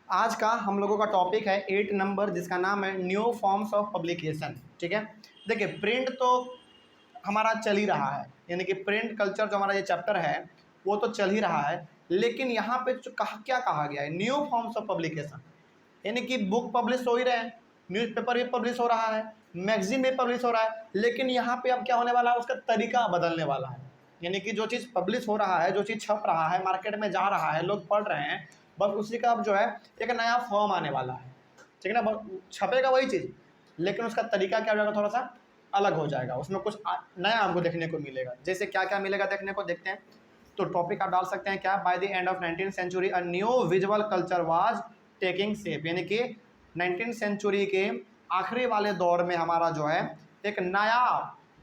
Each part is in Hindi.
आज का हम लोगों का टॉपिक है 8 नंबर, जिसका नाम है न्यू फॉर्म्स ऑफ पब्लिकेशन। ठीक है, देखिए प्रिंट तो हमारा चल ही रहा है, यानी कि प्रिंट कल्चर जो हमारा ये चैप्टर है वो तो चल ही रहा है, लेकिन यहाँ पे जो क्या कहा गया है, न्यू फॉर्म्स ऑफ पब्लिकेशन, यानी कि बुक पब्लिश हो ही रहे हैं, न्यूज़पेपर भी पब्लिश हो रहा है, मैगजीन भी पब्लिश हो रहा है, लेकिन यहाँ पे अब क्या होने वाला है, उसका तरीका बदलने वाला है। यानी कि जो चीज़ पब्लिश हो रहा है, जो चीज़ छप रहा है, मार्केट में जा रहा है, लोग पढ़ रहे हैं, बस उसी का अब जो है एक नया फॉर्म आने वाला है। ठीक है ना, छपेगा वही चीज़, लेकिन उसका तरीका क्या हो जाएगा, थोड़ा सा अलग हो जाएगा, उसमें कुछ नया हमको देखने को मिलेगा। जैसे क्या क्या मिलेगा देखने को, देखते हैं। तो टॉपिक आप डाल सकते हैं क्या, by the end of 19th century a new visual culture was taking shape, यानी कि 19th सेंचुरी के आखिरी वाले दौर में हमारा जो है एक नया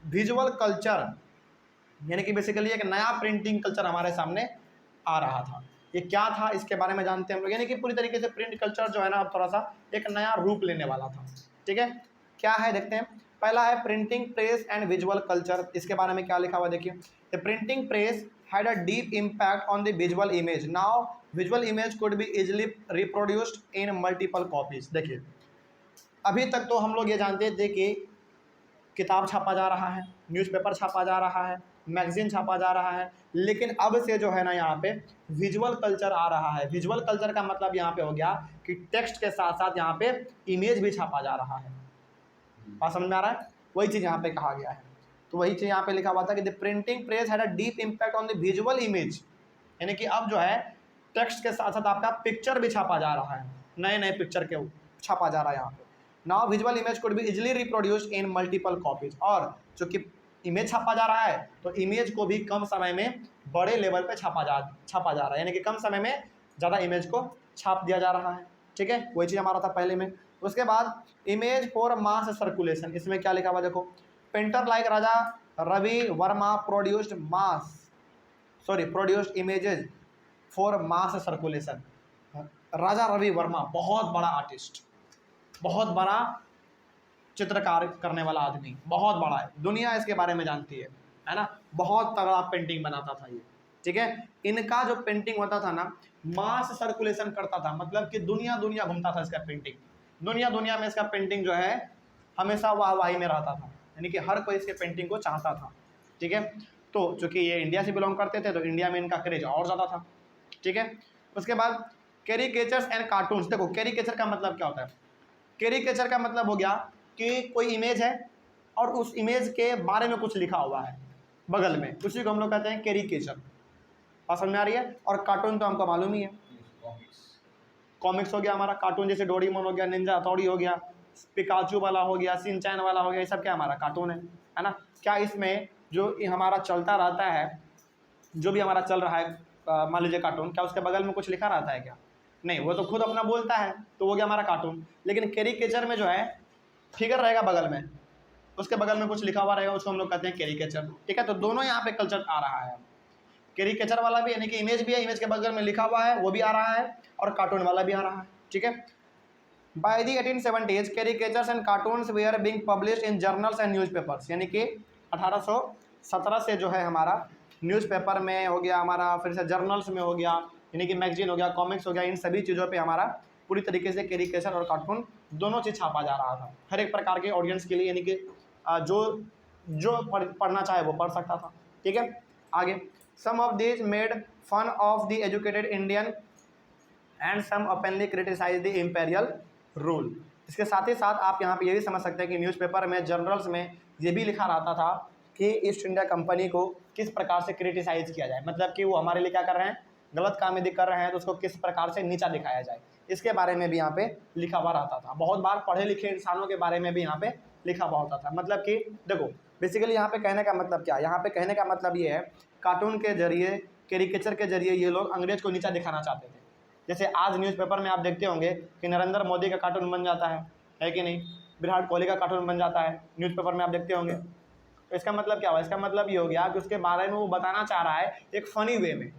विजुअल कल्चर, यानी कि बेसिकली एक नया प्रिंटिंग कल्चर हमारे सामने आ रहा था। ये क्या था, इसके बारे में जानते हैं हम लोग। यानी कि पूरी तरीके से प्रिंट कल्चर जो है ना, अब थोड़ा सा एक नया रूप लेने वाला था। ठीक है, क्या है देखते हैं। पहला है printing press and visual culture. इसके बारे में क्या लिखा हुआ देखिए, the printing press had a deep impact on the visual image. Now visual image could be easily reproduced in multiple copies. देखिए, अभी तक तो हम लोग ये जानते थे कि किताब छापा जा रहा है, न्यूज़पेपर छापा जा रहा है, मैगजीन छापा जा रहा है, लेकिन अब से जो है ना यहाँ पे विजुअल कल्चर आ रहा है। विजुअल कल्चर का मतलब यहाँ पे हो गया कि टेक्स्ट के साथ साथ यहाँ पे इमेज भी छापा जा रहा है। बात समझ में आ रहा है, वही चीज़ यहाँ पे कहा गया है। तो वही चीज़ यहाँ पे लिखा हुआ था कि the printing press had a deep impact on the visual image, यानी कि अब जो है टेक्स्ट के साथ साथ आपका पिक्चर भी छापा जा रहा है, नए नए पिक्चर के छापा जा रहा है यहाँ पे। Now visual image could be easily reproduced in multiple copies, और चूंकि इमेज छापा जा रहा है तो इमेज को भी कम समय में बड़े लेवल पे छापा जा रहा है, यानी कि कम समय में ज़्यादा इमेज को छाप दिया जा रहा है। ठीक है, वही चीज़ हमारा था पहले में। उसके बाद इमेज फॉर मास सर्कुलेशन, इसमें क्या लिखा हुआ देखो, painter like Raja Ravi Varma produced images for mass circulation. Raja Ravi Varma बहुत बड़ा आर्टिस्ट, बहुत बड़ा चित्रकार करने वाला आदमी, बहुत बड़ा है, दुनिया इसके बारे में जानती है ना, बहुत तगड़ा पेंटिंग बनाता था ये। ठीक है, इनका जो पेंटिंग होता था ना, मास सर्कुलेशन करता था, मतलब कि दुनिया दुनिया घूमता था इसका पेंटिंग, दुनिया दुनिया में इसका पेंटिंग जो है हमेशा वाहवाही में रहता था, यानी कि हर कोई इसके पेंटिंग को चाहता था। ठीक है, तो चूंकि ये इंडिया से बिलोंग करते थे तो इंडिया में इनका क्रेज और ज़्यादा था। ठीक है, उसके बाद कैरिकेचर्स एंड कार्टून्स। देखो कैरिकेचर का मतलब क्या होता है, कैरिकेचर का मतलब हो गया कि कोई इमेज है और उस इमेज के बारे में कुछ लिखा हुआ है बगल में, उसी को हम लोग कहते हैं कैरिकेचर। बात समझ में आ रही है। और कार्टून तो हमको मालूम ही है, कॉमिक्स हो गया हमारा, कार्टून जैसे डोरेमोन हो गया, निंजा हथौड़ी हो गया, पिकाचू वाला हो गया, शिनचैन वाला हो गया, ये सब क्या हमारा कार्टून है ना। क्या इसमें जो हमारा चलता रहता है, जो भी हमारा चल रहा है, मान लीजिए कार्टून, क्या उसके बगल में कुछ लिखा रहता है क्या? नहीं, वो तो खुद अपना बोलता है, तो वो गया हमारा कार्टून। लेकिन कैरिकेचर में जो है फिगर रहेगा बगल में, उसके बगल में कुछ लिखा हुआ रहेगा, उसको हम लोग कहते हैं कैरिकेचर। ठीक है, तो दोनों यहाँ पे कल्चर आ रहा है, कैरिकेचर वाला भी, यानी कि इमेज भी है, इमेज के बगल में लिखा हुआ है वो भी आ रहा है, और कार्टून वाला भी आ रहा है। ठीक है, by the 1870s caricatures and cartoons were being published in journals and newspapers, यानी कि 1817 से जो है हमारा न्यूज़पेपर में हो गया हमारा, फिर से जर्नल्स में हो गया, यानी कि मैगजीन हो गया, कॉमिक्स हो गया, इन सभी चीज़ों पे हमारा पूरी तरीके से कैरिकेचर और कार्टून दोनों चीज़ छापा जा रहा था, हर एक प्रकार के ऑडियंस के लिए, यानी कि जो जो पढ़ना चाहे वो पढ़ सकता था। ठीक है, आगे some of these made fun of the educated Indian and some openly criticise the imperial rule. इसके साथ ही साथ आप यहाँ पे ये भी समझ सकते हैं कि न्यूज़पेपर में, जर्नल्स में ये भी लिखा रहता था कि ईस्ट इंडिया कंपनी को किस प्रकार से क्रिटिसाइज किया जाए, मतलब कि वो हमारे लिए क्या कर रहे हैं, गलत काम यदि कर रहे हैं तो उसको किस प्रकार से नीचा दिखाया जाए, इसके बारे में भी यहाँ पे लिखा हुआ रहता था। बहुत बार पढ़े लिखे इंसानों के बारे में भी यहाँ पे लिखा हुआ होता था। मतलब कि देखो बेसिकली यहाँ पे कहने का मतलब क्या, यहाँ पे कहने का मतलब ये है, कार्टून के जरिए, कैरिकेचर के जरिए ये लोग अंग्रेज को नीचा दिखाना चाहते थे। जैसे आज न्यूज़पेपर में आप देखते होंगे कि नरेंद्र मोदी का कार्टून बन जाता है कि नहीं, विराट कोहली का कार्टून बन जाता है, न्यूज़पेपर में आप देखते होंगे। तो इसका मतलब क्या हुआ, इसका मतलब ये हो गया कि उसके बारे में वो बताना चाह रहा है एक फ़नी वे में,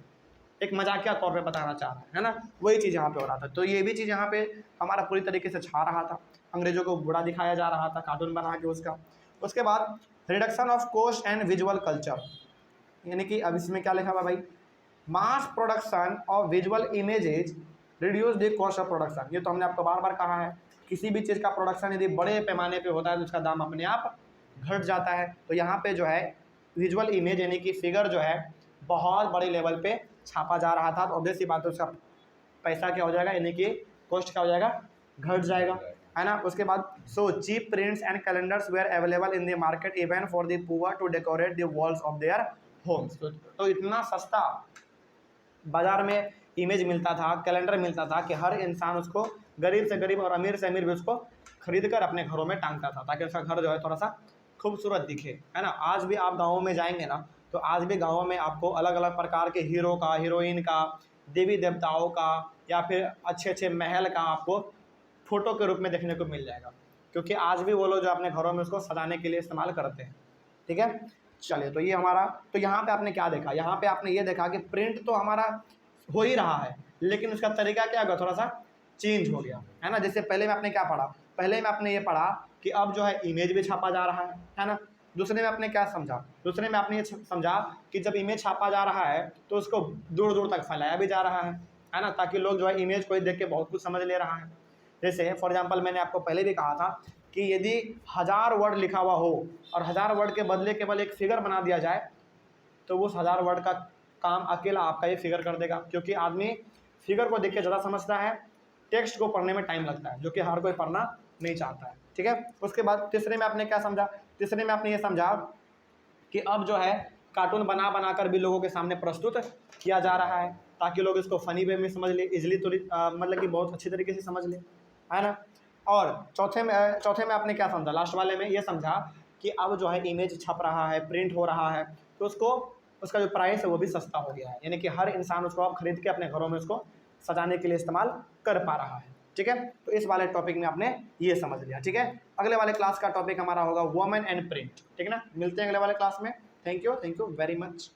एक मजाकिया तौर पे बताना चाह रहा है ना, वही चीज़ यहाँ पे हो रहा था। तो ये भी चीज़ यहाँ पे हमारा पूरी तरीके से छा रहा था, अंग्रेजों को बुरा दिखाया जा रहा था कार्टून बना के उसका। उसके बाद reduction of cost and visual culture, यानी कि अब इसमें क्या लिखा हुआ भाई, mass production of visual images reduce the cost of production, ये तो हमने आपको बार बार कहा है, किसी भी चीज़ का प्रोडक्शन यदि बड़े पैमाने पे होता है तो उसका दाम अपने आप घट जाता है। तो यहाँ पे जो है विजुअल इमेज यानी कि फिगर जो है बहुत बड़े लेवल पे छापा जा रहा था, तो ऑब्वियस सी बात है उसका पैसा क्या हो जाएगा, यानी कि कॉस्ट क्या हो जाएगा, घट जाएगा, है ना। उसके बाद so cheap prints and calendars were available in the market even for the poor to decorate the walls of their homes. तो इतना सस्ता बाजार में इमेज मिलता था, कैलेंडर मिलता था कि हर इंसान उसको, गरीब से गरीब और अमीर से अमीर भी उसको खरीद कर अपने घरों में टांगता था ताकि उसका घर जो है थोड़ा सा खूबसूरत दिखे, है ना। आज भी आप गाँवों में जाएंगे ना तो आज भी गाँवों में आपको अलग अलग प्रकार के हीरो का, हीरोइन का, देवी देवताओं का या फिर अच्छे अच्छे महल का आपको फोटो के रूप में देखने को मिल जाएगा, क्योंकि आज भी वो लोग जो अपने घरों में उसको सजाने के लिए इस्तेमाल करते हैं। ठीक है, चलिए, तो ये हमारा, तो यहाँ पे आपने क्या देखा, यहाँ पे आपने ये देखा कि प्रिंट तो हमारा हो ही रहा है लेकिन उसका तरीका क्या होगा, थोड़ा सा चेंज हो गया, है ना। जैसे पहले में आपने क्या पढ़ा, पहले में आपने ये पढ़ा कि अब जो है इमेज भी छापा जा रहा है ना। दूसरे में आपने क्या समझा, दूसरे में आपने ये समझा कि जब इमेज छापा जा रहा है तो उसको दूर दूर तक फैलाया भी जा रहा है ना, ताकि लोग जो है इमेज को ही देख के बहुत कुछ समझ ले रहा है। जैसे फॉर एग्जांपल मैंने आपको पहले भी कहा था कि यदि 1000 वर्ड लिखा हुआ हो और 1000 वर्ड के बदले केवल एक फिगर बना दिया जाए तो उस 1000 वर्ड का काम अकेला आपका ये फिगर कर देगा, क्योंकि आदमी फिगर को देख के ज़्यादा समझता है, टेक्स्ट को पढ़ने में टाइम लगता है, जो कि हर कोई पढ़ना नहीं चाहता है। ठीक है, उसके बाद तीसरे में आपने क्या समझा, तीसरे में आपने ये समझा कि अब जो है कार्टून बना बना कर भी लोगों के सामने प्रस्तुत किया जा रहा है ताकि लोग इसको फनी वे में समझ ले, इजली, तो मतलब कि बहुत अच्छी तरीके से समझ ले, है ना। और चौथे में आपने क्या समझा, लास्ट वाले में ये समझा कि अब जो है इमेज छप रहा है, प्रिंट हो रहा है, तो उसको, उसका जो प्राइस है वो भी सस्ता हो गया है, यानी कि हर इंसान उसको अब खरीद के अपने घरों में उसको सजाने के लिए इस्तेमाल कर पा रहा है। ठीक है, तो इस वाले टॉपिक में आपने ये समझ लिया। ठीक है, अगले वाले क्लास का टॉपिक हमारा होगा वुमेन एंड प्रिंट। ठीक है ना, मिलते हैं अगले वाले क्लास में। Thank you very much.